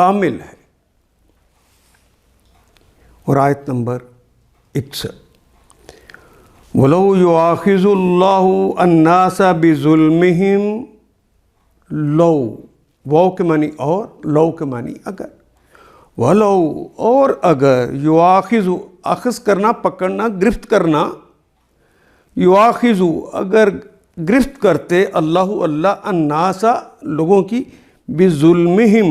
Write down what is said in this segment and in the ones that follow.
کامل ہے۔ اور آیت نمبر 61، وَلَوْ يُؤَاخِذُ اللَّهُ النَّاسَ بِظُلْمِهِمْ، لو، واو کے معنی اور، لو کے معنی اگر، وَلَوْ اور اگر، یواخذ اخذ کرنا، پکڑنا، گرفت کرنا، یواخذ اگر گرفت کرتے اللہ الناس لوگوں کی، بظلمہم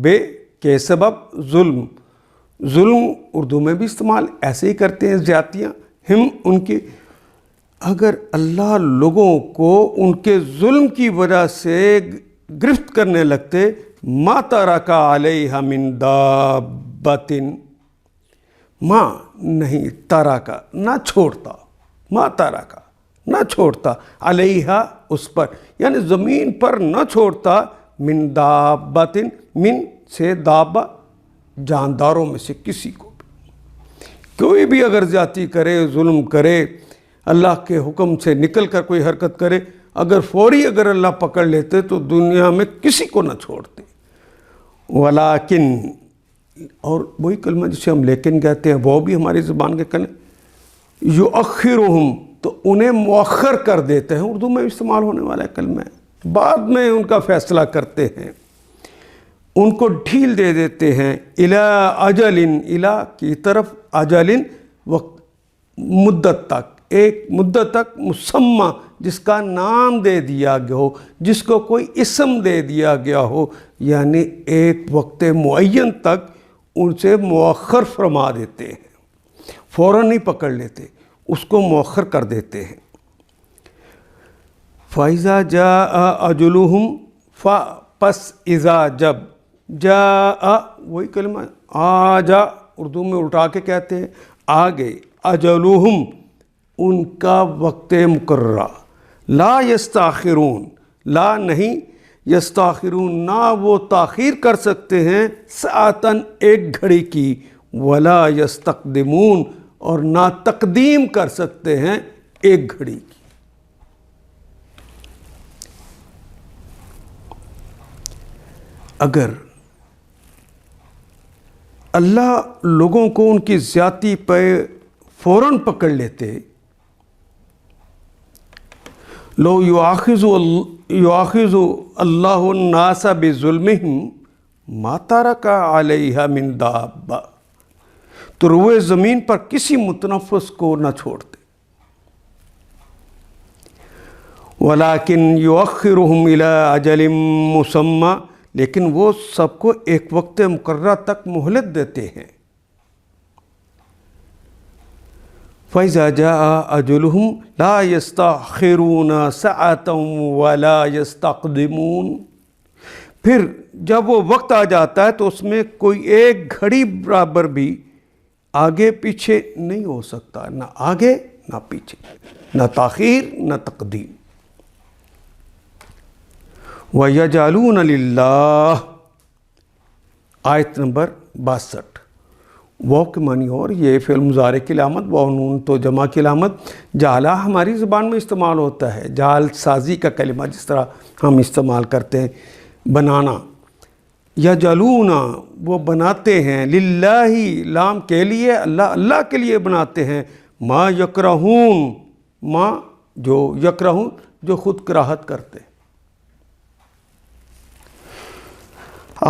بے کے سبب، ظلم اردو میں بھی استعمال ایسے ہی کرتے ہیں، زیادتیاں، ہم ان کی، اگر اللہ لوگوں کو ان کے ظلم کی وجہ سے گرفت کرنے لگتے، ما ترک علیہا من دابۃ، ما نہیں، ترک نہ چھوڑتا، ما ترک نہ چھوڑتا، علیہا اس پر، یعنی زمین پر نہ چھوڑتا، من دابۃ، من سے دابہ، جانداروں میں سے کسی کو بھی، کوئی بھی اگر زیادتی کرے، ظلم کرے، اللہ کے حکم سے نکل کر کوئی حرکت کرے، اگر فوری اگر اللہ پکڑ لیتے تو دنیا میں کسی کو نہ چھوڑتے۔ ولیکن، اور وہی کلمہ جسے ہم لیکن کہتے ہیں، وہ بھی ہماری زبان کے کلمہ، یؤخرہم، تو انہیں مؤخر کر دیتے ہیں، اردو میں استعمال ہونے والا کلمہ ہے، بعد میں ان کا فیصلہ کرتے ہیں، ان کو ڈھیل دے دیتے ہیں، الی اجل، الی کی طرف، اجل وقت، مدت تک، ایک مدت تک، مسمى جس کا نام دے دیا گیا ہو، جس کو کوئی اسم دے دیا گیا ہو، یعنی ایک وقت معین تک ان سے مؤخر فرما دیتے ہیں، فوراً نہیں پکڑ لیتے، اس کو مؤخر کر دیتے ہیں۔ فَإِذَا جَاءَ أَجَلُهُمْ، پس اذا جب، جاء وہی کلمہ آجا، اردو میں الٹا کے کہتے ہیں، آگے، اجلہم ان کا وقت مقررہ، لا یستاخرون، لا نہیں، یستاخرون نہ وہ تاخیر کر سکتے ہیں، ساعتاً ایک گھڑی کی، ولا یستقدمون اور نہ تقدیم کر سکتے ہیں ایک گھڑی کی۔ اگر اللہ لوگوں کو ان کی زیادتی پہ فوراً پکڑ لیتے، لو یؤاخذ اللہ الناس بظلمہم ما ترک علیہا من دابہ، تو روئے زمین پر کسی متنفس کو نہ چھوڑتے، ولیکن یؤخرہم الی اجل مسمى، لیکن وہ سب کو ایک وقت مقررہ تک مہلت دیتے ہیں۔ فَإِذَا جَاءَ أَجَلُهُمْ لَا يَسْتَأْخِرُونَ سَاعَةً وَلَا يَسْتَقْدِمُونَ، پھر جب وہ وقت آ جاتا ہے تو اس میں کوئی ایک گھڑی برابر بھی آگے پیچھے نہیں ہو سکتا، نہ آگے نہ پیچھے، نہ تاخیر نہ تقدیم۔ وَيَجْعَلُونَ لِلَّهِ، آیت نمبر 62، واو کے معنی اور، یہ فعل مضارع کی علامت، واو نون تو جمع کی علامت، جعلہ ہماری زبان میں استعمال ہوتا ہے، جعل سازی کا کلمہ جس طرح ہم استعمال کرتے ہیں، بنانا، یجعلون وہ بناتے ہیں، للہ لام کے لیے، اللہ کے لیے بناتے ہیں، ما یکرہون، ما جو یکرہون جو خود کراہت کرتے ہیں۔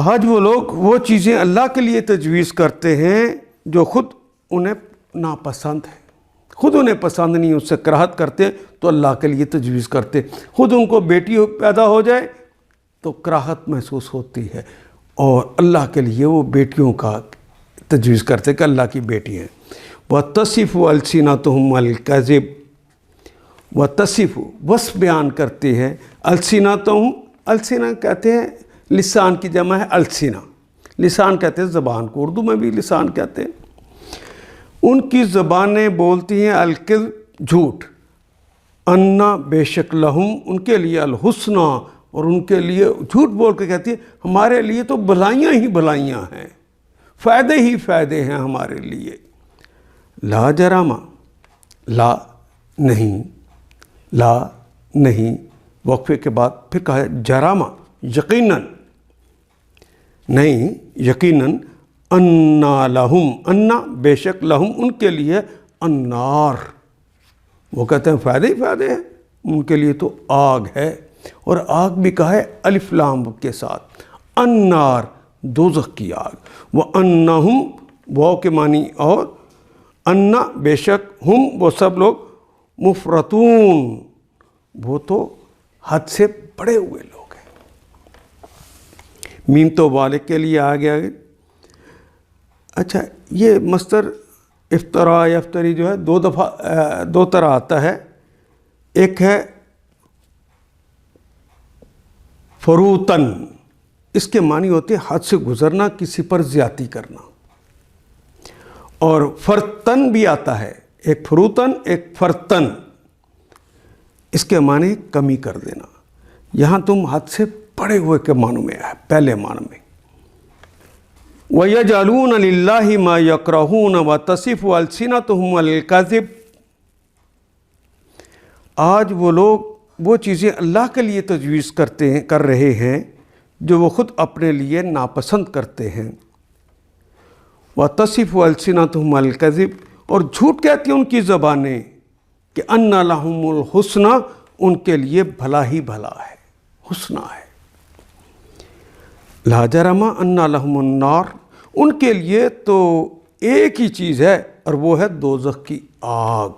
آج وہ لوگ وہ چیزیں اللہ کے لیے تجویز کرتے ہیں جو خود انہیں ناپسند ہے، خود انہیں پسند نہیں، اس سے کراہت کرتے تو اللہ کے لیے تجویز کرتے، خود ان کو بیٹی پیدا ہو جائے تو کراہت محسوس ہوتی ہے، اور اللہ کے لیے وہ بیٹیوں کا تجویز کرتے کہ اللہ کی بیٹی ہیں۔ وَتَصِفُ أَلْسِنَتُهُمْ الْكَذِبَ، وَتَصِفُ وصف بیان کرتے ہیں، أَلْسِنَتُهُمْ، السنہ کہتے ہیں لسان کی جمع ہے السنہ، لسان کہتے ہیں زبان کو، اردو میں بھی لسان کہتے ہیں، ان کی زبانیں بولتی ہیں الکذب جھوٹ، انا بے شک لہم ان کے لیے الحسنہ، اور ان کے لیے جھوٹ بول کے کہتی ہے ہمارے لیے تو بھلائیاں ہی بھلائیاں ہیں، فائدے ہی فائدے ہیں ہمارے لیے۔ لا جرامہ، لا نہیں، لا نہیں، وقفے کے بعد پھر کہا جرامہ، یقیناً، نہیں، یقیناً انا لہم، انا بے شک، لہم ان کے لیے، النار، وہ کہتے ہیں فائدے ہی فائدے ہیں، ان کے لیے تو آگ ہے، اور آگ بھی کہا ہے الف لام کے ساتھ، النار، دوزخ کی آگ، وَأَنَّهُمْ، واو کے معنی اور، انا بے شک، ہم وہ سب لوگ، مفرطون، وہ تو حد سے بڑے ہوئے لوگ ہیں۔ میم تو والد کے لیے آ گیا۔ اچھا، یہ مصدر افطرا یفتری جو ہے دو طرح آتا ہے، ایک ہے فروتن، اس کے معنی ہوتے ہیں حد سے گزرنا، کسی پر زیادتی کرنا، اور فرتن بھی آتا ہے، ایک فروتن ایک فرتن، اس کے معنی کمی کر دینا، یہاں تم حد سے بڑے ہوئے کے معنوں میں ہے، پہلے معنی میں۔ وَيَجْعَلُونَ لِلَّهِ مَا يَكْرَهُونَ وَتَصِفُ أَلْسِنَتُهُمُ الْكَذِبَ، آج وہ لوگ وہ چیزیں اللہ کے لیے تجویز کر رہے ہیں جو وہ خود اپنے لیے ناپسند کرتے ہیں۔ وَتَصِفُ أَلْسِنَتُهُمُ الْكَذِبَ، اور جھوٹ کہتی ہیں ان کی زبانیں کہ أَنَّ لَهُمُ الْحُسْنَى، ان کے لیے بھلا ہی بھلا ہے، حسنہ ہے۔ لا جرم أَنَّ لَهُمُ النَّارُ، ان کے لیے تو ایک ہی چیز ہے، اور وہ ہے دوزخ کی آگ۔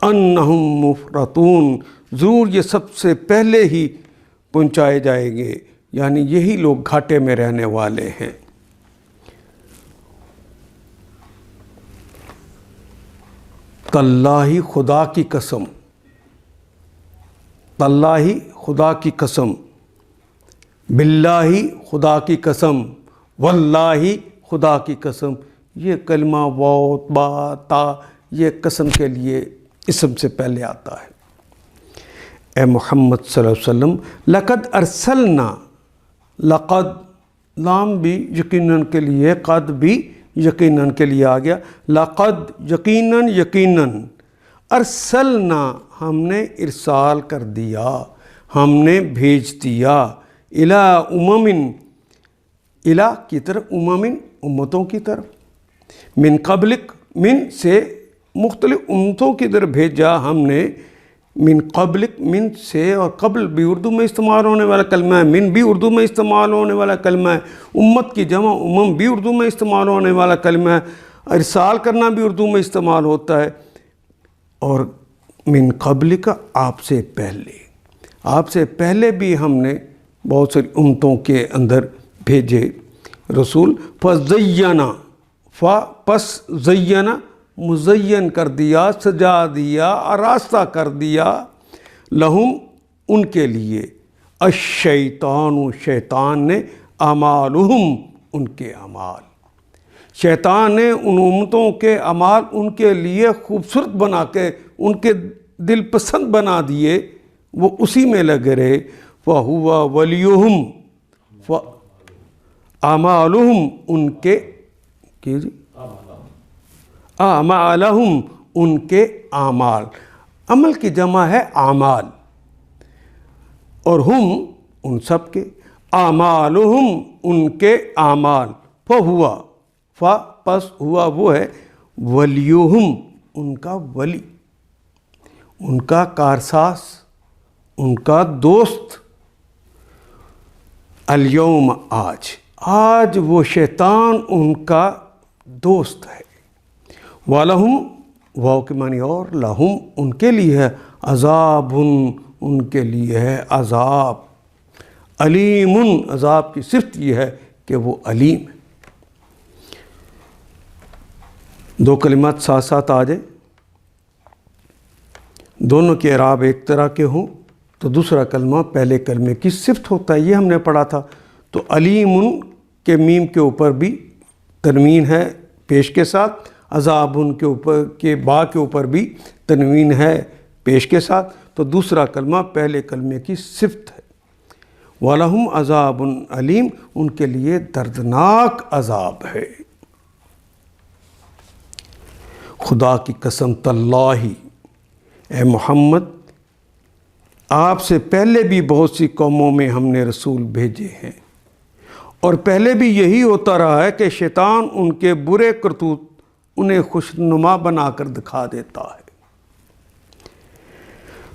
انہم مفرطون، ضرور یہ سب سے پہلے ہی پہنچائے جائیں گے، یعنی یہی لوگ گھاٹے میں رہنے والے ہیں۔ تاللہ، خدا کی قسم، تاللہ خدا کی قسم، باللہ خدا کی قسم، واللہ خدا کی قسم، یہ کلمہ واو با تا یہ قسم کے لیے اسم سے پہلے آتا ہے۔ اے محمد صلی اللہ علیہ وسلم، لقد ارسلنا، لقد لام بھی یقیناً کے لیے، قد بھی یقیناً کے لیے آ گیا، لقد یقیناً، یقیناً، ارسلنا ہم نے ارسال کر دیا، ہم نے بھیج دیا، الی امم، الی کی طرف، امم امتوں کی طرف، من قبلک، من سے مختلف امتوں کی طرف بھیجا ہم نے، من قبلک، من سے، اور قبل بھی اردو میں استعمال ہونے والا کلمہ ہے، من بھی اردو میں استعمال ہونے والا کلمہ ہے، امت کی جمع امم بھی اردو میں استعمال ہونے والا کلمہ ہے، ارسال کرنا بھی اردو میں استعمال ہوتا ہے، اور من قبلک، آپ سے پہلے، آپ سے پہلے بھی ہم نے بہت ساری امتوں کے اندر بھیجے رسول، فزینا، پس زینا، مزین کر دیا، سجا دیا، آراستہ کر دیا، لہم ان کے لیے، الشیطان شیطان نے، اعمالہم ان کے اعمال، شیطان نے ان امتوں کے اعمال ان کے لیے خوبصورت بنا کے ان کے دل پسند بنا دیے، وہ اسی میں لگے رہے، فَهُوَ وَلِيُّهُمْ، اعمالہم ان کے اعمالہم ان کے اعمال، عمل کی جمع ہے اعمال، اور ہم ان سب کے، اعمالہم ان کے اعمال، فہوا، پس ہوا وہ ہے، ولیہم ان کا ولی، ان کا کارساز، ان کا دوست، الیوم آج وہ شیطان ان کا دوست ہے، وَلَهُمْ، واو کے معنی اور، لہم ان کے لیے ہے، عذاب ان کے لیے ہے عذاب، علیم عذاب کی صفت یہ ہے کہ وہ علیم ہے۔ دو کلمات ساتھ ساتھ آ جائیں، دونوں کے اعراب ایک طرح کے ہوں تو دوسرا کلمہ پہلے کلمے کی صفت ہوتا ہے، یہ ہم نے پڑھا تھا۔ تو علیم کے میم کے اوپر بھی تنوین ہے پیش کے ساتھ، عذاب کے اوپر کے با کے اوپر بھی تنوین ہے پیش کے ساتھ، تو دوسرا کلمہ پہلے کلمے کی صفت ہے۔ وَلَهُمْ عَذَابٌ علیم، ان کے لیے دردناک عذاب ہے۔ خدا کی قسم، تاللہ، اے محمد آپ سے پہلے بھی بہت سی قوموں میں ہم نے رسول بھیجے ہیں، اور پہلے بھی یہی ہوتا رہا ہے کہ شیطان ان کے برے کرتوت انہیں خوشنما بنا کر دکھا دیتا ہے۔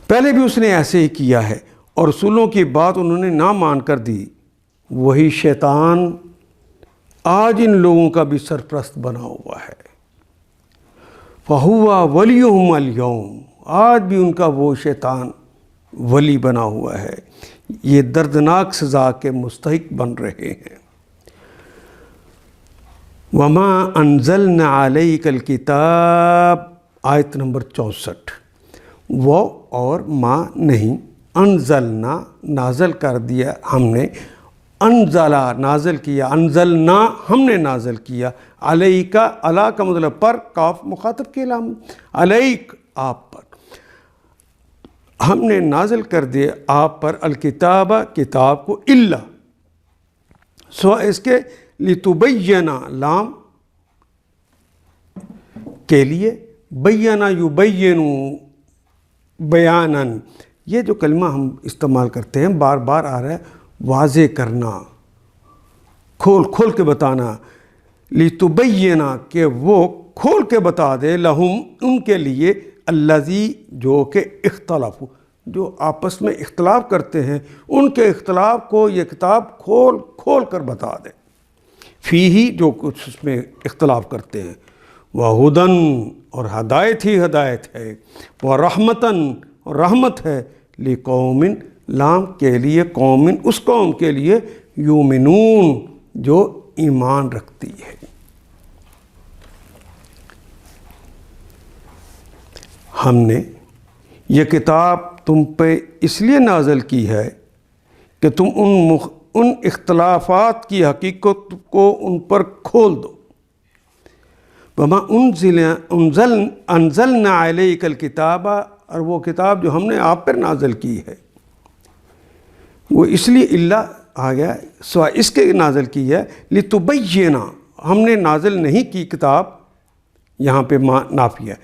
پہلے بھی اس نے ایسے ہی کیا ہے، اور رسولوں کی بات انہوں نے نہ مان کر دی۔ وہی شیطان آج ان لوگوں کا بھی سرپرست بنا ہوا ہے۔ فَهُوَ وَلِيُّهُمْ الْيَوْمَ، آج بھی ان کا وہ شیطان ولی بنا ہوا ہے۔ یہ دردناک سزا کے مستحق بن رہے ہیں۔ وَمَا أَنزَلْنَا عَلَيْكَ الْكِتَابَ، آیت نمبر 64۔ وہ اور ما نہیں، انزلنا نازل کر دیا ہم نے، انزلہ نازل کیا، انزلنا ہم نے نازل کیا، علیک علی کا مطلب پر، کاف مخاطب کے لام، علیک آپ پر، ہم نے نازل کر دیا آپ پر الکتاب کتاب کو، الا سوائے اس کے، لتبینا لام کے لیے، بینا یبینو بیانن، یہ جو کلمہ ہم استعمال کرتے ہیں بار بار آ رہا ہے، واضح کرنا، کھول کھول کے بتانا، لتبینا کہ وہ کھول کے بتا دے، لہم ان کے لیے، الذی جو کہ اختلافو جو آپس میں اختلاف کرتے ہیں، ان کے اختلاف کو یہ کتاب کھول کھول کر بتا دے، فیہی جو کچھ اس میں اختلاف کرتے ہیں، وہدن اور ہدایت ہی ہدایت ہے، ورحمتن اور رحمت ہے، لقوم لام کے لیے، قوم اس قوم کے لیے، یومنون جو ایمان رکھتی ہے۔ ہم نے یہ کتاب تم پہ اس لیے نازل کی ہے کہ تم ان اختلافات کی حقیقت کو ان پر کھول دو۔ وما انزلنا علیک الکتاب، اور وہ کتاب جو ہم نے آپ پر نازل کی ہے، وہ اس لیے اللہ آ گیا سوائے اس کے نازل کی ہے، لتبینا ہم نے نازل نہیں کی کتاب، یہاں پہ ما نافی ہے،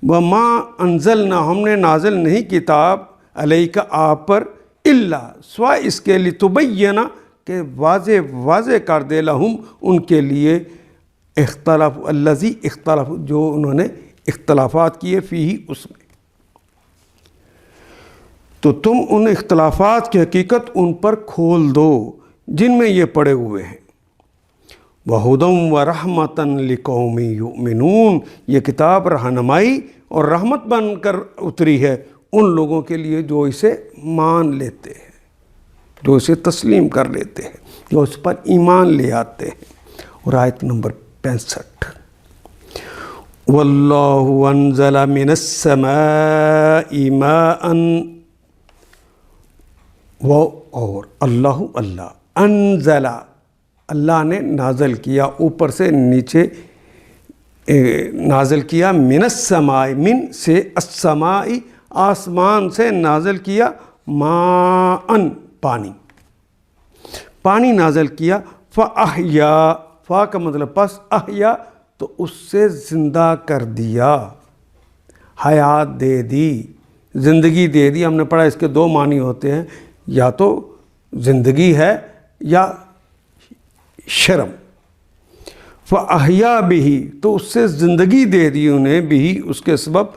وما انزلنا ہم نے نازل نہیں کتاب علیک آپ پر، الا سوائے اس کے، لتبینا کہ واضح کر دے، لہم ان کے لیے، اختلاف الذی اختلاف جو انہوں نے اختلافات کیے، فیہ اس میں، تو تم ان اختلافات کی حقیقت ان پر کھول دو جن میں یہ پڑے ہوئے ہیں۔ وَهُدًى وَرَحْمَةً لِقَوْمٍ يُؤْمِنُونَ، یہ کتاب رہنمائی اور رحمت بن کر اتری ہے ان لوگوں کے لیے جو اسے مان لیتے ہیں، جو اسے تسلیم کر لیتے ہیں، جو اس پر ایمان لے آتے ہیں۔ اور آیت نمبر 65، وَاللَّهُ أَنزَلَ مِنَ السَّمَاءِ مَاءً، وہ اور اللہ انزل اللہ نے نازل کیا، اوپر سے نیچے نازل کیا، من السماء من سے، السماء آسمان سے نازل کیا، ماء پانی نازل کیا، فاحیا فا کا مطلب پس، احیا تو اس سے زندہ کر دیا، حیات دے دی، زندگی دے دی۔ ہم نے پڑھا اس کے دو معنی ہوتے ہیں، یا تو زندگی ہے یا شرم۔ فَأَحْيَا بِهِ تو اس سے زندگی دے دی انہیں، بھی اس کے سبب،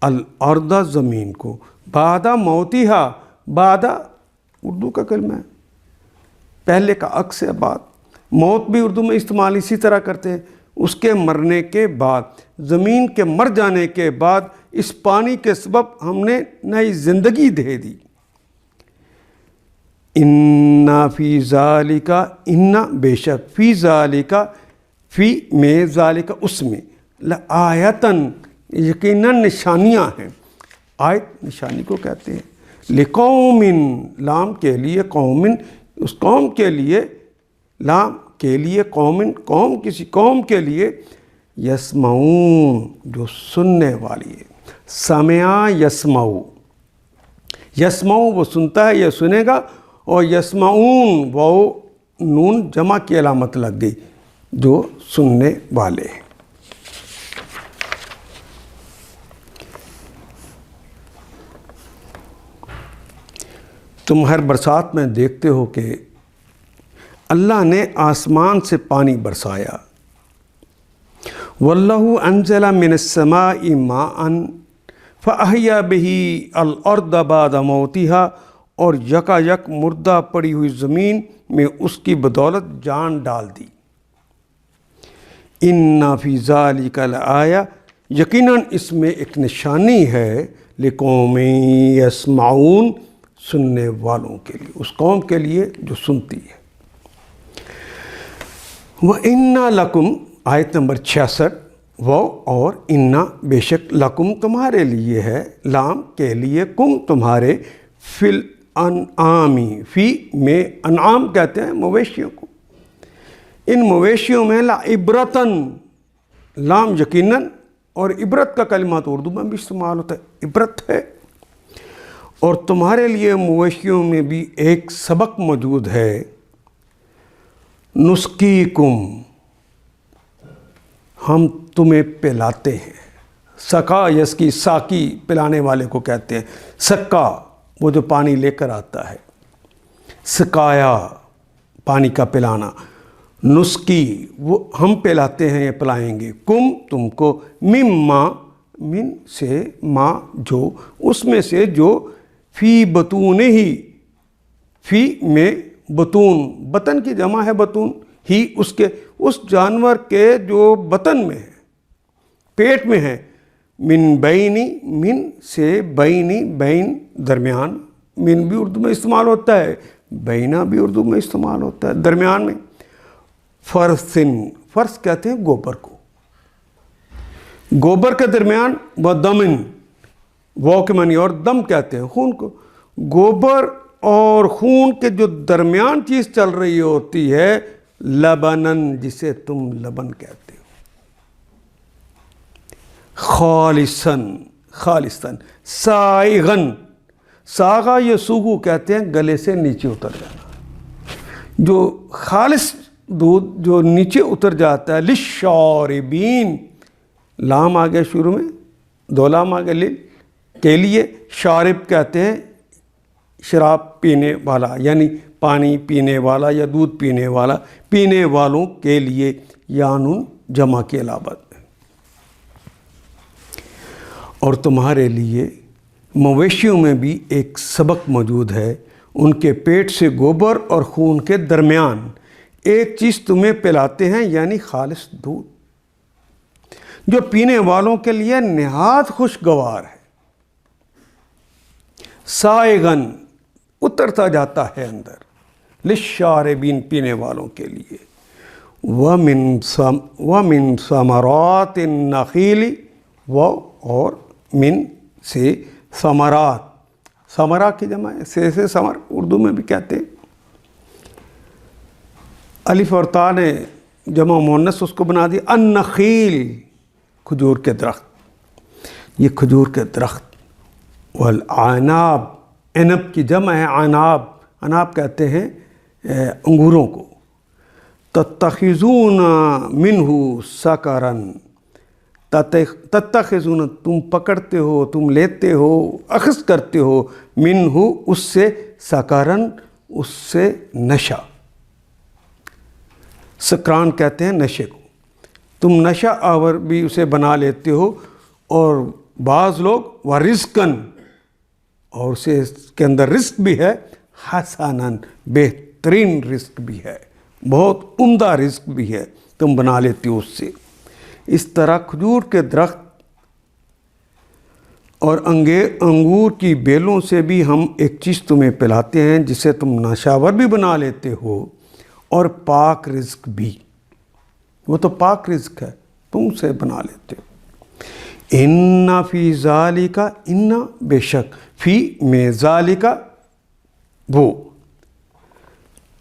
الارض زمین کو، بعد موتها بعد اردو کا کلمہ ہے، پہلے کا عکس ہے بعد، موت بھی اردو میں استعمال اسی طرح کرتے ہیں، اس کے مرنے کے بعد، زمین کے مر جانے کے بعد اس پانی کے سبب ہم نے نئی زندگی دے دی۔ اِنَّا فِي ذَلِكَ اِنَّا بے شک، فی ذَلِكَ فی میں، ذالک اس میں، لآیتاً یقیناً نشانیاں ہیں، آیت نشانی کو کہتے ہیں، لقوم لام کے لیے، قوم اس قوم کے لیے، لام کے لیے، قوم کسی قوم کے لیے، یسمعون جو سننے والی ہے، سمع یسمعو، یسمعو وہ سنتا ہے یا سنے گا، اور یسمعون وہ نون جمع کی علامت لگ گئی، جو سننے والے ہیں۔ تم ہر برسات میں دیکھتے ہو کہ اللہ نے آسمان سے پانی برسایا. واللہ انزل من السماء ماء فاحیا به الارض بعد موتها، اور یکا یک مردہ پڑی ہوئی زمین میں اس کی بدولت جان ڈال دی. ان فی ذلک لآیہ، یقیناً اس میں ایک نشانی ہے، لقوم یسمعون، سننے والوں کے لیے، اس قوم کے لیے جو سنتی ہے. وَإِنَّا لَكُمْ، آیت نمبر 66، وہ اور انا بے شک، لکم تمہارے لیے ہے، لام کے لیے، کم تمہارے، فی الانعامی، فی میں انعام کہتے ہیں مویشیوں کو، ان مویشیوں میں لعبرتن، لام یقیناً، اور عبرت کا کلمہ تو اردو میں بھی استعمال ہوتا ہے، عبرت ہے. اور تمہارے لیے مویشیوں میں بھی ایک سبق موجود ہے. نسقیکم، ہم تمہیں پلاتے ہیں. سقا یسقی، ساقی پلانے والے کو کہتے ہیں. سقا وہ جو پانی لے کر آتا ہے، سقایا پانی کا پلانا. نسقی وہ ہم پلاتے ہیں یا پلائیں گے، کم تم کو، مما من سے، ما جو، اس میں سے جو، فی بطون ہی، فی میں، بطون بطن کی جمع ہے بطون، ہی اس کے، اس جانور کے جو بطن میں ہے، پیٹ میں ہے. من بینی، من سے، بینی بین درمیان، من بھی اردو میں استعمال ہوتا ہے، بینا بھی اردو میں استعمال ہوتا ہے، درمیان میں. فرثن، فرث کہتے ہیں گوبر کو، گوبر کے درمیان. و دمن، وہ کے معنی، اور دم کہتے ہیں خون کو. گوبر اور خون کے جو درمیان چیز چل رہی ہوتی ہے، لبنن، جسے تم لبن کہتے ہو. خالصاً، خالصاً، سائغن، ساغا یا سوگو کہتے ہیں گلے سے نیچے اتر جانا، جو خالص دودھ جو نیچے اتر جاتا ہے. للشاربین، لام آگے شروع میں، دو لام آگے، لل کے لیے. شارب کہتے ہیں شراب پینے والا، یعنی پانی پینے والا یا دودھ پینے والا، پینے والوں کے لیے، یانن جمع کے علاوہ. اور تمہارے لیے مویشیوں میں بھی ایک سبق موجود ہے. ان کے پیٹ سے گوبر اور خون کے درمیان ایک چیز تمہیں پلاتے ہیں، یعنی خالص دودھ، جو پینے والوں کے لیے نہایت خوشگوار ہے. سائغن، اترتا جاتا ہے اندر. للشاربین، پینے والوں کے لیے. وَمِن ثمرات النخیل، وہ اور من سے، ثمرات، ثمرہ کی جمع ہے، سے ثمر اردو میں بھی کہتے ہیں. الف اور تا نے جمع مؤنث اس کو بنا دیا. النخیل، کھجور کے درخت، یہ کھجور کے درخت. والعناب، عنب کی جمع ہے عناب، عناب کہتے ہیں انگوروں کو. تتخذون منہ سکرا، تتخذون تم پکڑتے ہو، تم لیتے ہو، اخذ کرتے ہو، منہ اس سے، سکرن اس سے نشہ. سکران کہتے ہیں نشے کو. تم نشہ آور بھی اسے بنا لیتے ہو. اور بعض لوگ ورزقن، اور اسے کے اندر رزق بھی ہے، حسناً بہترین رزق بھی ہے، بہت عمدہ رزق بھی ہے، تم بنا لیتے ہو اس سے. اس طرح کھجور کے درخت اور انگور کی بیلوں سے بھی ہم ایک چیز تمہیں پلاتے ہیں جسے تم نشاور بھی بنا لیتے ہو، اور پاک رزق بھی. وہ تو پاک رزق ہے، تم سے بنا لیتے ہو. ان فی ذالک، ان بے شک، فی میں، ذالک وہ،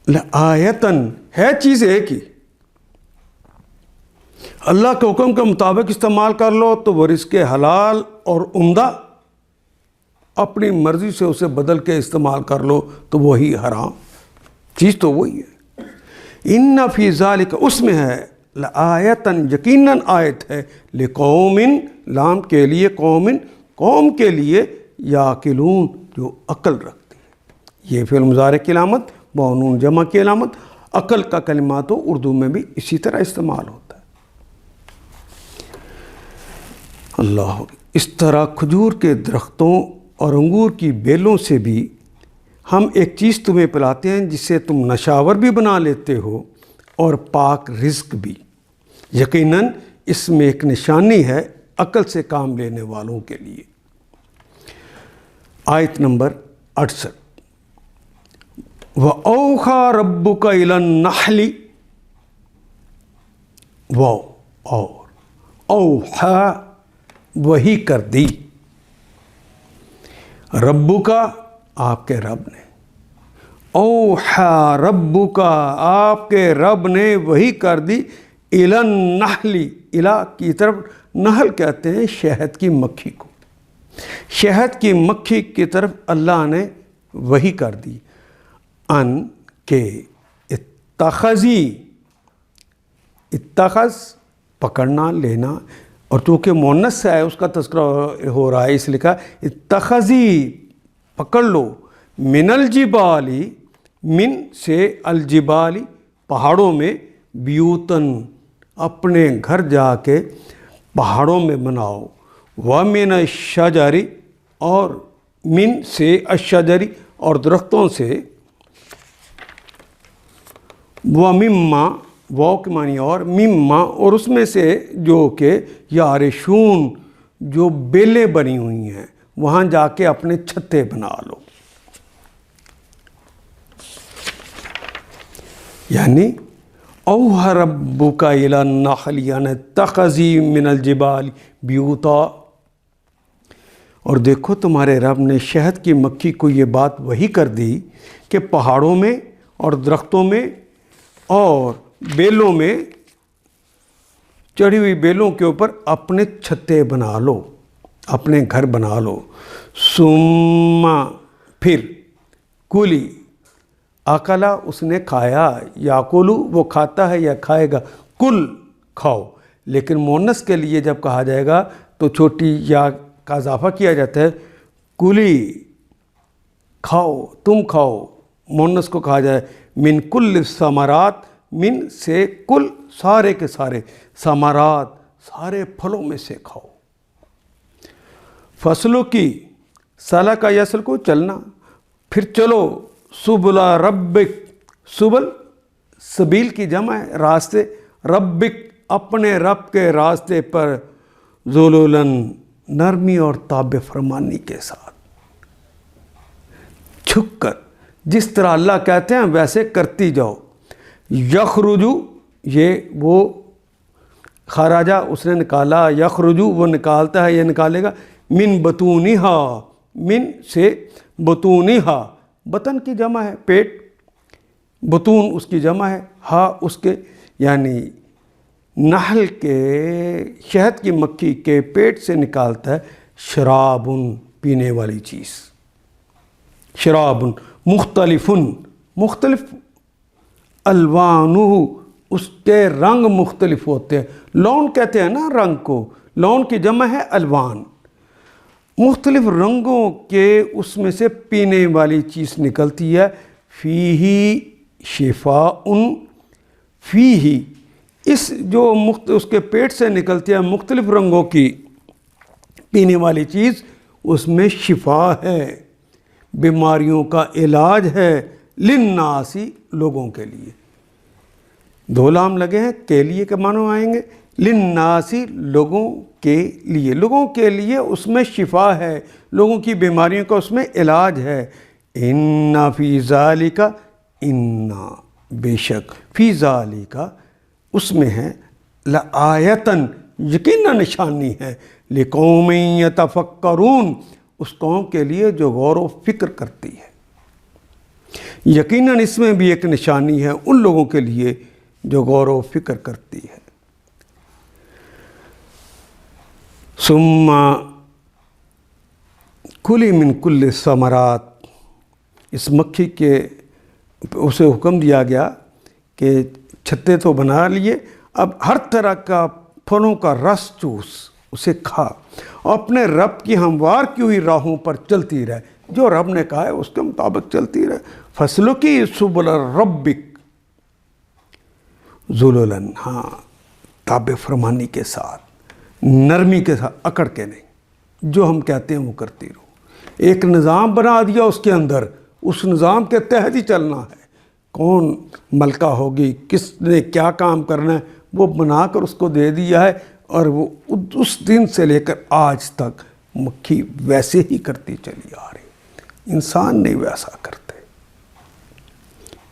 لآیتن ہے چیز ایک ہی. اللہ کے حکم کے مطابق استعمال کر لو تو وہ رزق حلال اور عمدہ، اپنی مرضی سے اسے بدل کے استعمال کر لو تو وہی حرام. چیز تو وہی ہے. ان فی ذالک، اس میں ہے، لآیتن یقیناً آیت ہے، لقوم، لام کے لیے، قوم، قوم کے لیے، یاقلون جو عقل رکھتے ہیں، یہ فعل مضارع کی علامت، واو نون جمع کی علامت، عقل کا کلمہ تو اردو میں بھی اسی طرح استعمال ہوتا ہے۔ اللہ، اس طرح کھجور کے درختوں اور انگور کی بیلوں سے بھی ہم ایک چیز تمہیں پلاتے ہیں جسے تم نشاور بھی بنا لیتے ہو اور پاک رزق بھی۔ یقیناً اس میں ایک نشانی ہے عقل سے کام لینے والوں کے لیے۔ آیت نمبر 68، وَأَوْحَى رَبُّكَ إِلَى النَّحْلِ، واو اور اوحا وہی کر دی، ربُّکَ آپ کے رب نے، اوحا ربُّکَ آپ کے رب نے وہی کر دی، اِلَى النَّحْلِ، اِلَى کی طرف، نحل کہتے ہیں شہد کی مکھی کو، شہد کی مکھی کی طرف اللہ نے وہی کر دی، ان کے اتخذی، اتخذ پکڑنا لینا، اور چونکہ مؤنث سے ہے اس کا تذکرہ ہو رہا ہے اس لیے کہا اتخذی پکڑ لو، من الجبالی، من سے الجبالی پہاڑوں میں، بیوتن اپنے گھر جا کے پہاڑوں میں بناؤ، ومن الشجر اور من سے الشجر اور درختوں سے، ومما واو کے معنی اور، مما اور اس میں سے جو کہ یارشون جو بیلیں بنی ہوئی ہیں وہاں جا کے اپنے چھتے بنا لو، یعنی اوحى ربک الی النحل یعنی اتخذی من الجبال بیوتا، اور دیکھو تمہارے رب نے شہد کی مکھی کو یہ بات وہی کر دی کہ پہاڑوں میں اور درختوں میں اور بیلوں میں، چڑھی ہوئی بیلوں کے اوپر اپنے چھتے بنا لو، اپنے گھر بنا لو، ثم پھر، کلی اکلا اس نے کھایا، یاکلو وہ کھاتا ہے یا کھائے گا، کل کھاؤ، لیکن مؤنث کے لیے جب کہا جائے گا تو چھوٹی یا کا اضافہ کیا جاتا ہے، کلی کھاؤ، تم کھاؤ، مؤنث کو کہا جائے، من کل الثمرات، من سے کل سارے کے سارے، ثمرات سارے پھلوں میں سے کھاؤ، فصلوں کی سالہ کا یسل کو چلنا، پھر چلو، سبل ربک، سبل سبیل کی جمع ہے راستے، ربک اپنے رب کے راستے پر، ذلولن نرمی اور تابع فرمانی کے ساتھ، جھک کر، جس طرح اللہ کہتے ہیں ویسے کرتی جاؤ، یخرجو یہ وہ خراجہ اس نے نکالا، یخرجو وہ نکالتا ہے یا نکالے گا، من بطونہا، من سے بطونہا بطن کی جمع ہے پیٹ، بطون اس کی جمع ہے، ہا اس کے، یعنی نحل کے شہد کی مکھی کے پیٹ سے نکالتا ہے شرابن پینے والی چیز، شرابن مختلفن مختلف، الوانہ اس کے رنگ مختلف ہوتے ہیں، لون کہتے ہیں نا رنگ کو، لون کی جمع ہے الوان، مختلف رنگوں کے اس میں سے پینے والی چیز نکلتی ہے، فیہی شفاء، فیہی اس جو اس کے پیٹ سے نکلتی ہے مختلف رنگوں کی پینے والی چیز، اس میں شفا ہے، بیماریوں کا علاج ہے، للناسی لوگوں کے لیے، دو لام لگے ہیں کے لیے کے معنی آئیں گے، للناسی لوگوں کے لیے، لوگوں کے لیے اس میں شفا ہے، لوگوں کی بیماریوں کا اس میں علاج ہے، ان فی ذالک، ان بے شک، فی ذالک اس میں ہے، لآیتن یقینا نشانی ہے، لقوم یتفکرون اس قوم کے لیے جو غور و فکر کرتی ہے، یقیناً اس میں بھی ایک نشانی ہے ان لوگوں کے لیے جو غور و فکر کرتی ہے۔ ثم کلی من کل الثمرات، اس مکھی کے اسے حکم دیا گیا کہ چھتے تو بنا لیے، اب ہر طرح کا پھلوں کا رس چوس، اسے کھا، اور اپنے رب کی ہموار کی ہوئی راہوں پر چلتی رہے، جو رب نے کہا ہے اس کے مطابق چلتی رہے. فسلکی سبل ربک ذللا، ہاں تابع فرمانی کے ساتھ، نرمی کے ساتھ، اکڑ کے نہیں. جو ہم کہتے ہیں وہ کرتی رہو. ایک نظام بنا دیا اس کے اندر، اس نظام کے تحت ہی چلنا ہے. کون ملکہ ہوگی، کس نے کیا کام کرنا ہے، وہ بنا کر اس کو دے دیا ہے، اور وہ اس دن سے لے کر آج تک مکھی ویسے ہی کرتی چلی آ رہی. انسان نہیں ویسا کرتے.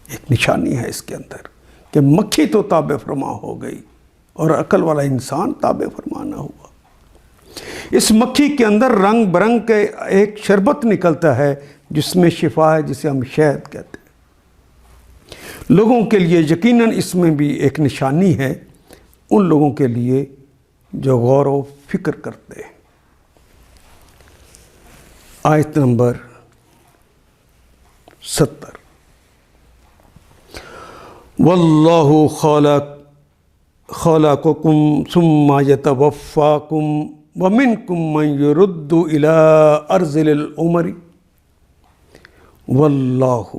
ایک نشانی ہے اس کے اندر کہ مکھی تو تابع فرما ہو گئی اور عقل والا انسان تابع فرما نہ ہوا. اس مکھی کے اندر رنگ برنگ کے ایک شربت نکلتا ہے جس میں شفا ہے، جسے ہم شہد کہتے ہیں. لوگوں کے لیے یقیناً اس میں بھی ایک نشانی ہے، ان لوگوں کے لیے جو غور و فکر کرتے ہیں. آیت نمبر 70. واللہ خلقکم ثم یتوفاکم ومنکم من یرد الی ارذل العمر. واللہ،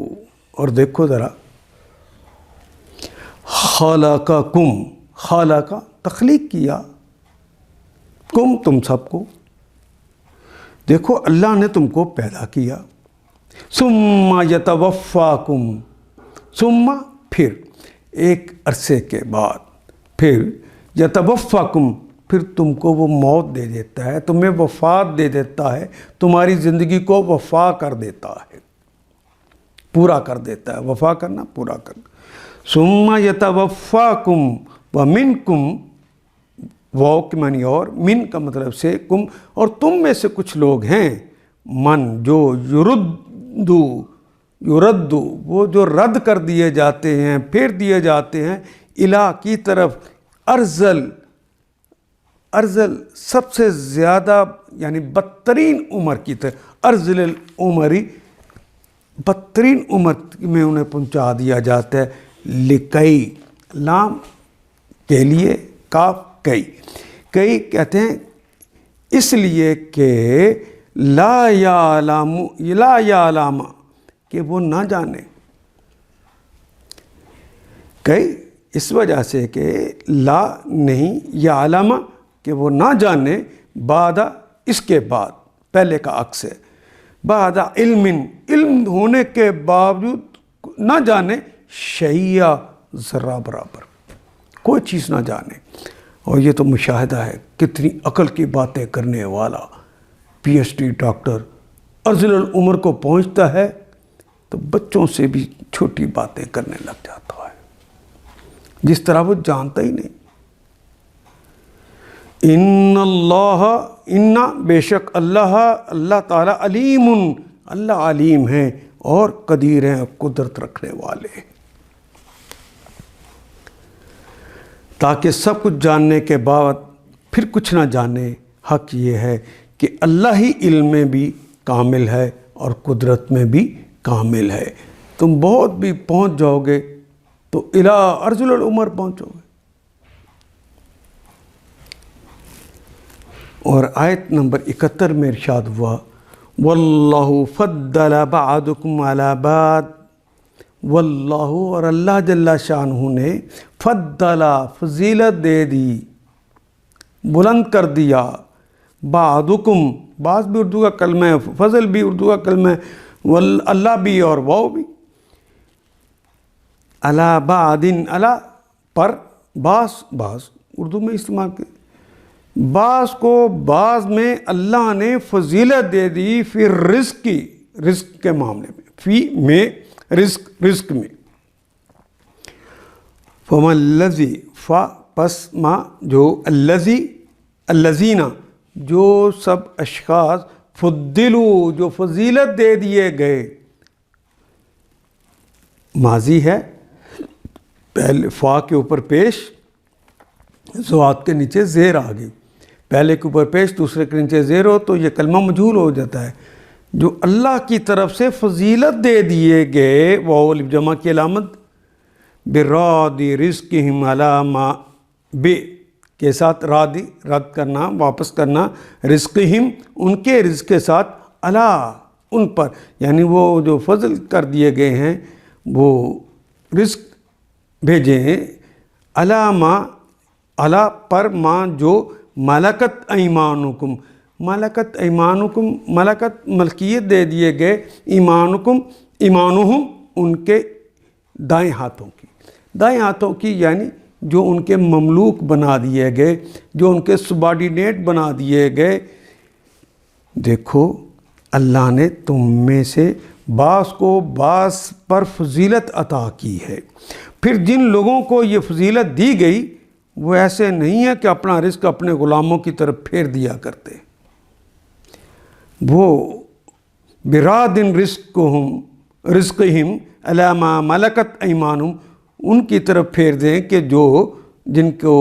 اور دیکھو ذرا، خلقکم، خلق تخلیق کیا، کم تم سب کو، دیکھو اللہ نے تم کو پیدا کیا. ثم یتوفاکم، ثم پھر ایک عرصے کے بعد، پھر یتوفاکم پھر تم کو وہ موت دے دیتا ہے، تمہیں وفات دے دیتا ہے، تمہاری زندگی کو وفا کر دیتا ہے، پورا کر دیتا ہے. وفا کرنا، پورا کرنا. ثم یتوفاکم ومنکم، وہ کے معنی اور، من کا مطلب سے، کم، اور تم میں سے کچھ لوگ ہیں، من جو یردو وہ جو رد کر دیے جاتے ہیں، پھیر دیے جاتے ہیں، الہ کی طرف، ارذل سب سے زیادہ یعنی بدترین عمر کی طرف، ارذل العمری بدترین عمر میں انہیں پہنچا دیا جاتا ہے. لکئی، لام کے لیے، کاف کئی، کئی کہتے ہیں اس لیے کہ لا یعلم کہ وہ نہ جانے، کئی اس وجہ سے کہ لا نہیں، یعلم کہ وہ نہ جانے، بعد اس کے بعد، پہلے کا عکس ہے، بعد علم، علم ہونے کے باوجود نہ جانے، شیء ذرہ برابر، کوئی چیز نہ جانے. اور یہ تو مشاہدہ ہے، کتنی عقل کی باتیں کرنے والا پی ایچ ڈی ڈاکٹر ارذل العمر کو پہنچتا ہے تو بچوں سے بھی چھوٹی باتیں کرنے لگ جاتا ہے، جس طرح وہ جانتا ہی نہیں. ان بے شک اللہ تعالیٰ علیم، اللہ علیم ہیں اور قدیر ہیں، قدرت رکھنے والے ہیں. تاکہ سب کچھ جاننے کے بعد پھر کچھ نہ جانے. حق یہ ہے کہ اللہ ہی علم میں بھی کامل ہے اور قدرت میں بھی کامل ہے. تم بہت بھی پہنچ جاؤ گے تو الی ارذل العمر پہنچو گے. اور آیت نمبر 71 میں ارشاد ہوا، واللہ فضل بعضکم علی بعض، واللہ، اور اللہ جل شانہ نے فضل، فضیلت دے دی، بلند کر دیا، بعضکم، بعض بھی اردو کا کلمہ ہے، فضل بھی اردو کا کلمہ ہے، اللہ بھی اور وہ بھی، علی بعض، علی پر، بعض اردو میں استعمال کیا، بعض کو بعض میں اللہ نے فضیلت دے دی، فی رزق کی، رزق کے معاملے میں، فی میں رزق میں. فَمَا الَّذِي، فا پس ما، جو الَّذِينَ جو سب اشخاص، فضلوا جو فضیلت دے دیے گئے، ماضی ہے، پہلے فا کے اوپر پیش، زوات کے نیچے زیر آ گئی، پہلے کے اوپر پیش دوسرے کے نیچے زیر ہو تو یہ کلمہ مجہول ہو جاتا ہے. جو اللہ کی طرف سے فضیلت دے دیے گئے، واو الف جمع کی علامت، برادی رزقہم علی ما، بے کے ساتھ رادی، رد کرنا، واپس کرنا، رزقہم ان کے رزق کے ساتھ، علی ان پر، یعنی وہ جو فضل کر دیے گئے ہیں وہ رزق بھیجے ہیں، علامہ علا پر ماں جو ملکت ایمانکم، ملکت ایمانکم، ملکت ملکیت دے دیے گئے، ایمانکم ایمانہم ان کے دائیں ہاتھوں کی، دائیں ہاتھوں کی یعنی جو ان کے مملوک بنا دیے گئے، جو ان کے سبارڈینیٹ بنا دیے گئے۔ دیکھو اللہ نے تم میں سے بعض کو بعض پر فضیلت عطا کی ہے، پھر جن لوگوں کو یہ فضیلت دی گئی وہ ایسے نہیں ہے کہ اپنا رزق اپنے غلاموں کی طرف پھیر دیا کرتے، وہ براد رزقہم علی ما ملکت ایمانہم، ان کی طرف پھیر دیں کہ جو جن کو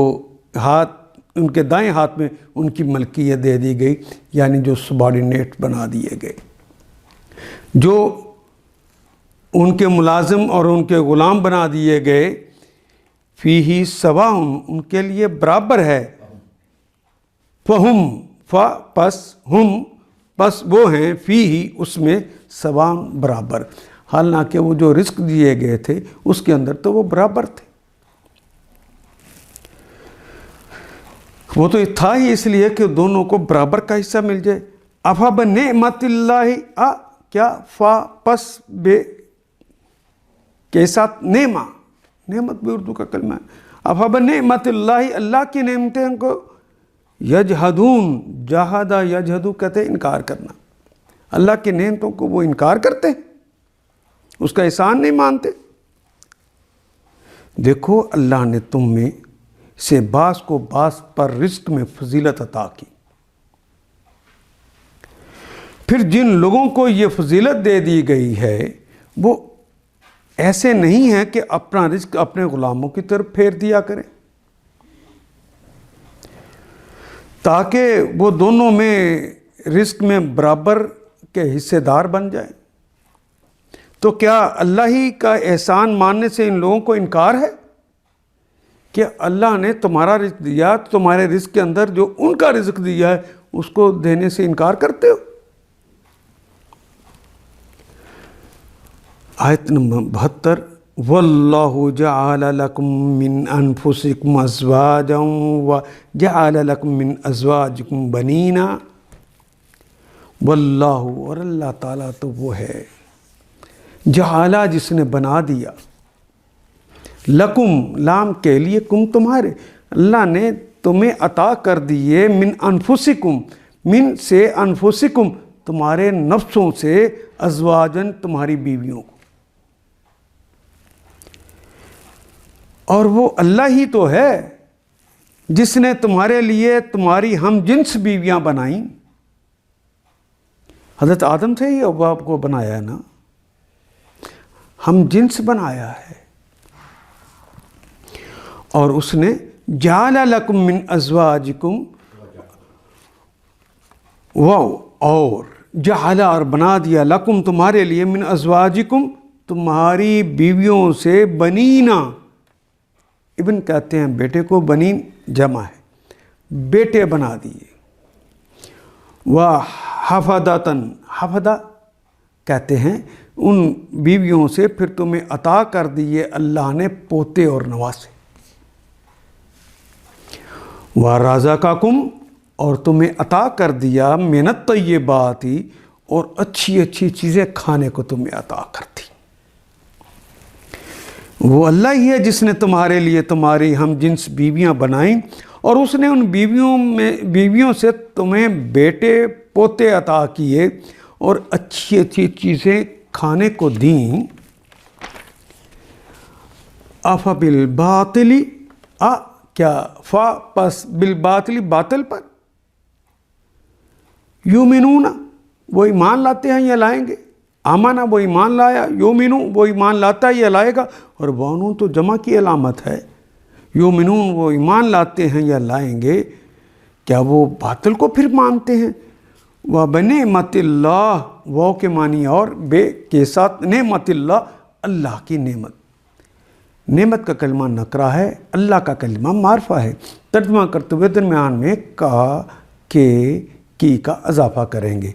ہاتھ ان کے دائیں ہاتھ میں ان کی ملکیت دے دی گئی، یعنی جو سبارڈینیٹ بنا دیے گئے، جو ان کے ملازم اور ان کے غلام بنا دیے گئے، فیہ سواء ان کے لیے برابر ہے، پس وہ ہیں فیہ اس میں سواء برابر، حالانکہ وہ جو رزق دیے گئے تھے اس کے اندر تو وہ برابر تھے، وہ تو تھا ہی اس لیے کہ دونوں کو برابر کا حصہ مل جائے۔ افبنعمت اللہ کیا پس بے کے ساتھ نعمت بھی اردو کا کلمہ ہے، افبنعمت اللہ، اللہ کی نعمتیں کو یجحدون، جہادہ یجحدو کہتے ہیں انکار کرنا، اللہ کی نعمتوں کو وہ انکار کرتے ہیں، اس کا احسان نہیں مانتے۔ دیکھو اللہ نے تم میں سے بعض کو بعض پر رزق میں فضیلت عطا کی، پھر جن لوگوں کو یہ فضیلت دے دی گئی ہے وہ ایسے نہیں ہیں کہ اپنا رزق اپنے غلاموں کی طرف پھیر دیا کریں، تاکہ وہ دونوں میں رزق میں برابر کے حصے دار بن جائیں۔ تو کیا اللہ ہی کا احسان ماننے سے ان لوگوں کو انکار ہے کہ اللہ نے تمہارا رزق دیا، تمہارے رزق کے اندر جو ان کا رزق دیا ہے اس کو دینے سے انکار کرتے ہو؟ آیت نمبر 72، وَاللَّهُ جَعَلَ لَكُم مِّنْ أَنفُسِكُمْ أَزْوَاجًا وَجَعَلَ لَكُم مِّنْ أَزْوَاجِكُمْ بَنِينَ، واللہ، اور اللہ تعالیٰ تو وہ ہے جعلہ جس نے بنا دیا، لکم لام کے لیے، کم تمہارے، اللہ نے تمہیں عطا کر دیے، من انفسکم، من سے انفسکم تمہارے نفسوں سے، ازواجن تمہاری بیویوں کو، اور وہ اللہ ہی تو ہے جس نے تمہارے لیے تمہاری ہم جنس بیویاں بنائیں۔ حضرت آدم سے ہی حوا کو بنایا ہے نا، ہم جنس بنایا ہے، اور اس نے جعل لکم من ازواجکم، اور جعل اور بنا دیا، لکم تمہارے لیے، من ازواجکم تمہاری بیویوں سے، بنینا، ابن کہتے ہیں بیٹے کو، بنین جمع ہے، بیٹے بنا دیے، وحفدتن، حفدہ کہتے ہیں ان بیویوں سے پھر تمہیں عطا کر دیے اللہ نے پوتے اور نواسے، وَرَزَقَكُمْ، اور تمہیں عطا کر دیا، مِنَ الطَّیِّبَاتِ، اور اچھی اچھی چیزیں کھانے کو تمہیں عطا کر دی۔ وہ اللہ ہی ہے جس نے تمہارے لیے تمہاری ہم جنس بیویاں بنائیں، اور اس نے ان بیویوں سے تمہیں بیٹے پوتے عطا کیے اور اچھی اچھی چیزیں کھانے کو دیں۔ بالباطل، کیا پس بالباطل، باطل پر، یومنون وہ ایمان لاتے ہیں یا لائیں گے، آمنا وہ ایمان لایا، یومنون وہ ایمان لاتا ہے یا لائے گا، اور بانون تو جمع کی علامت ہے، یومنون وہ ایمان لاتے ہیں یا لائیں گے، کیا وہ باطل کو پھر مانتے ہیں؟ وَبِنِعْمَتِ اللَّهِ، وہ کے معنی اور بے کے ساتھ، نعمت اللہ، اللہ کی نعمت، نعمت کا کلمہ نکرہ ہے، اللہ کا کلمہ معرفہ ہے، ترجمہ کرتے ہوئے درمیان میں کا، کے، کی کا اضافہ کریں گے۔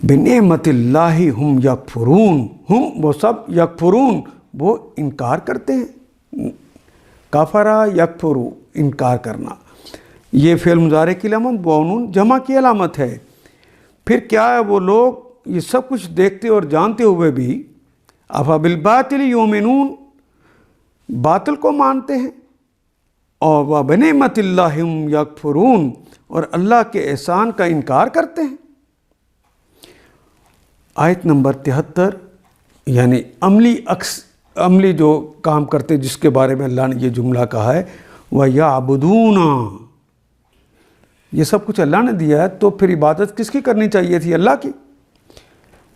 بنعمت اللہ ہم یکفرون، ہم وہ سب، یکفرون وہ انکار کرتے ہیں، کفرا یکفرو انکار کرنا، یہ فعل مضارع کی علامت، واو جمع کی علامت ہے۔ پھر کیا ہے، وہ لوگ یہ سب کچھ دیکھتے اور جانتے ہوئے بھی افبالباطل یؤمنون، باطل کو مانتے ہیں، اور وبنعمت اللہ ہم یکفرون، اور اللہ کے احسان کا انکار کرتے ہیں۔ آیت نمبر 73، یعنی عملی جو کام کرتے جس کے بارے میں اللہ نے یہ جملہ کہا ہے، وَيَعْبُدُونَ، یہ سب کچھ اللہ نے دیا ہے، تو پھر عبادت کس کی کرنی چاہیے تھی؟ اللہ کی۔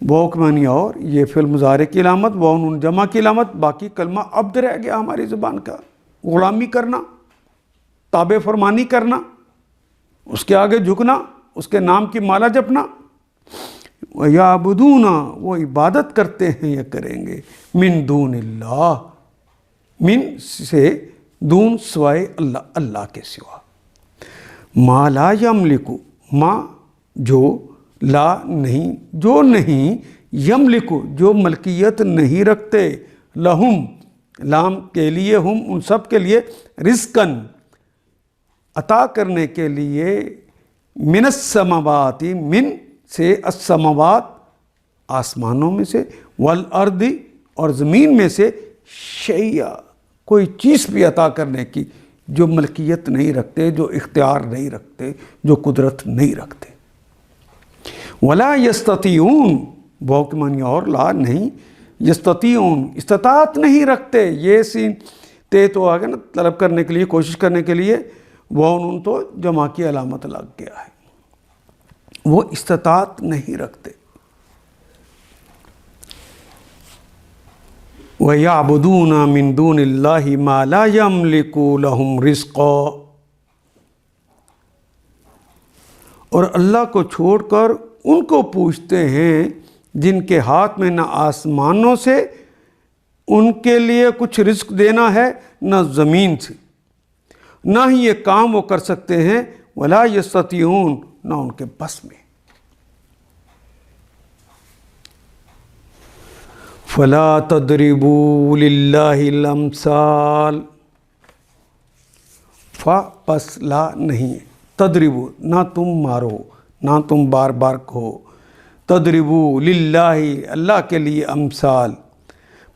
واو کے معنی اور، یہ فعل مضارع کی علامت، واو نون جمع کی علامت، باقی کلمہ عبد رہ گیا ہماری زبان کا، غلامی کرنا، تابع فرمانی کرنا، اس کے آگے جھکنا، اس کے نام کی مالا جپنا۔ وَيَعْبُدُونَ، وہ عبادت کرتے ہیں یا کریں گے، من دون اللہ، من سے دون سوائے اللہ، اللہ کے سوا، ما لا یملک، ما جو، لا نہیں، جو نہیں، یملک جو ملکیت نہیں رکھتے، لہم لام کے لیے، ہم ان سب کے لیے، رزقاً عطا کرنے کے لیے، من السماوات، من سے، السماوات آسمانوں میں سے، والارض اور زمین میں سے، شیئا کوئی چیز بھی عطا کرنے کی جو ملکیت نہیں رکھتے، جو اختیار نہیں رکھتے، جو قدرت نہیں رکھتے۔ ولا یستطیعون، واو کے معنی اور، لا نہیں، یستطیعون استطاعت نہیں رکھتے، یہ سین تے تو آگے نا طلب کرنے کے لیے، کوشش کرنے کے لیے، واو نون تو جمع کی علامت لگ گیا ہے، وہ استطاعت نہیں رکھتے۔ وَيَعْبُدُونَ مِن دُونِ اللَّهِ مَا لَا يَمْلِكُ لَهُمْ رِزْقًا، اور اللہ کو چھوڑ کر ان کو پوچھتے ہیں جن کے ہاتھ میں نہ آسمانوں سے ان کے لیے کچھ رزق دینا ہے، نہ زمین سے، نہ ہی یہ کام وہ کر سکتے ہیں، وَلَا يَسْتَطِيعُونَ، نہ ان کے بس میں۔ فَلَا تَضْرِبُوا لِلَّهِ الْأَمْثَالَ، پس لا نہیں، تضربو نہ تم مارو، نہ تم بار بار کہو، تضربو للہ اللہ کے لیے، امثال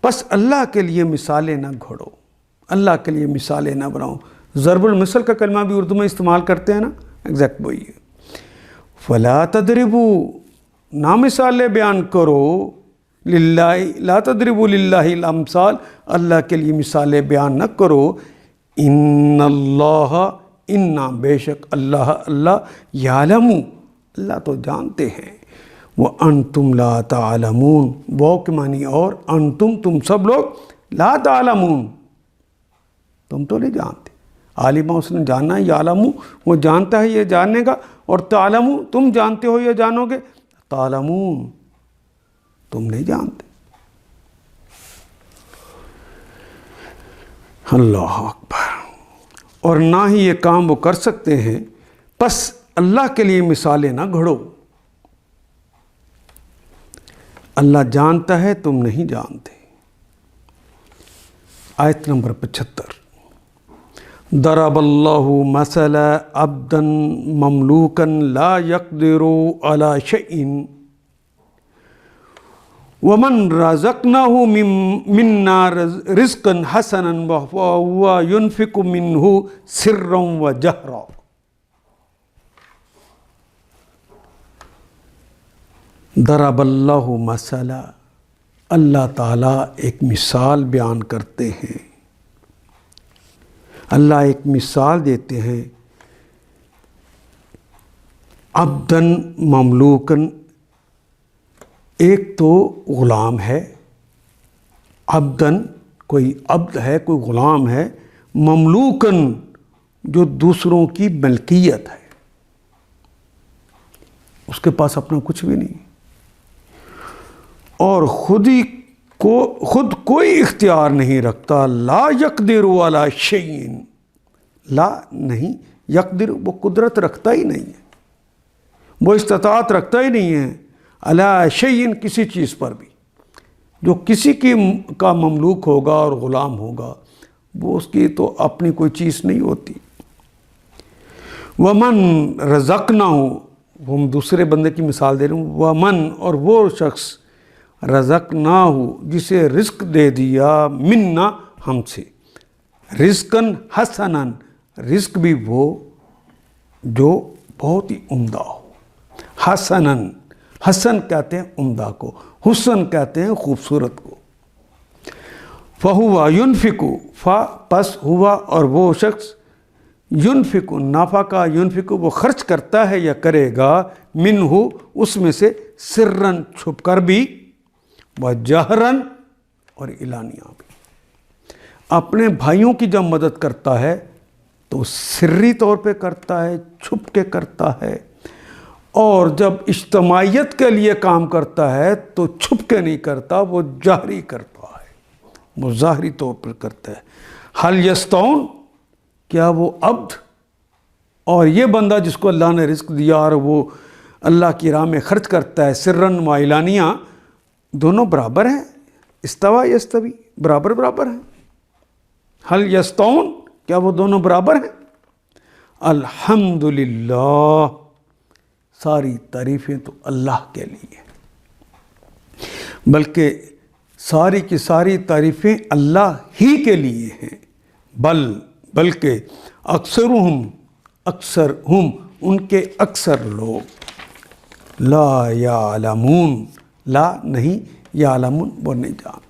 پس اللہ کے لیے مثالیں نہ گھڑو، اللہ کے لیے مثالیں نہ بناؤ۔ ضرب المثل کا کلمہ بھی اردو میں استعمال کرتے ہیں نا، ایگزیکٹ وہی ہے۔ فلا تضربو، نہ مثالیں بیان کرو، للہ لا تضربوا للہ الامثال، اللہ کے لیے مثالیں بیان نہ کرو، ان اللہ، انا بے شک اللہ، اللہ یعلم، اللہ تو جانتے ہیں، وانتم لا تعلمون، واو کے معنی اور، انتم تم سب لوگ، لا تعلمون تم تو نہیں جانتے، عالمہ اس نے جاننا ہے، یعلم وہ جانتا ہے یہ جاننے کا، اور تعلم تم جانتے ہو یا جانو گے، تعلمون تم نہیں جانتے۔ اللہ اکبر۔ اور نہ ہی یہ کام وہ کر سکتے ہیں، پس اللہ کے لیے مثالیں نہ گھڑو، اللہ جانتا ہے تم نہیں جانتے۔ آیت نمبر 75، ضرب اللہ مثلا عبدا مملوکا لا يقدر على شيء ومن رزقناه منا رزقا حسنا وهو ينفق منه سرا وجهرا۔ ضرب اللہ مثلا، اللہ تعالیٰ ایک مثال بیان کرتے ہیں، اللہ ایک مثال دیتے ہیں، عبدن مملوکن، ایک تو غلام ہے، عبدن کوئی عبد ہے، کوئی غلام ہے، مملوکن جو دوسروں کی ملکیت ہے، اس کے پاس اپنا کچھ بھی نہیں، اور خود کوئی اختیار نہیں رکھتا، لا یقدر علی شیء، لا نہیں، یقدر وہ قدرت رکھتا ہی نہیں ہے، وہ استطاعت رکھتا ہی نہیں ہے، علی شیء کسی چیز پر بھی، جو کسی کا مملوک ہوگا اور غلام ہوگا وہ اس کی تو اپنی کوئی چیز نہیں ہوتی۔ ومن رزقناہ، ہم دوسرے بندے کی مثال دے رہے ہوں، ومن اور وہ شخص رزقناہ جسے رزق دے دیا، منا ہم سے، رزقاً حسناً، رزق بھی وہ جو بہت ہی عمدہ ہو، حسناً، حسن کہتے ہیں عمدہ کو، حسن کہتے ہیں خوبصورت کو۔ فہوا ينفق، پس ہوا اور وہ شخص، ينفق نافقہ، ينفق وہ خرچ کرتا ہے یا کرے گا، منہ اس میں سے، سرًا چھپ کر بھی، وجہراً اور اعلانیہ بھی۔ اپنے بھائیوں کی جب مدد کرتا ہے تو سری طور پہ کرتا ہے، چھپ کے کرتا ہے، اور جب اجتماعیت کے لیے کام کرتا ہے تو چھپ کے نہیں کرتا، وہ جہری کرتا ہے، وہ ظاہری طور پر کرتا ہے۔ حل یستوون، کیا وہ عبد اور یہ بندہ جس کو اللہ نے رزق دیا اور وہ اللہ کی راہ میں خرچ کرتا ہے سرًا و اعلانیہ، دونوں برابر ہیں؟ استوا یستوی، برابر برابر ہیں۔ حل یستوون، کیا وہ دونوں برابر ہیں؟ الحمدللہ، ساری تعریفیں تو اللہ کے لیے، بلکہ ساری کی ساری تعریفیں اللہ ہی کے لیے ہیں، بلکہ اکثر ہم ان کے اکثر لوگ لا یعلمون، لا نہیں، یعلمون وہ نہیں جانتے۔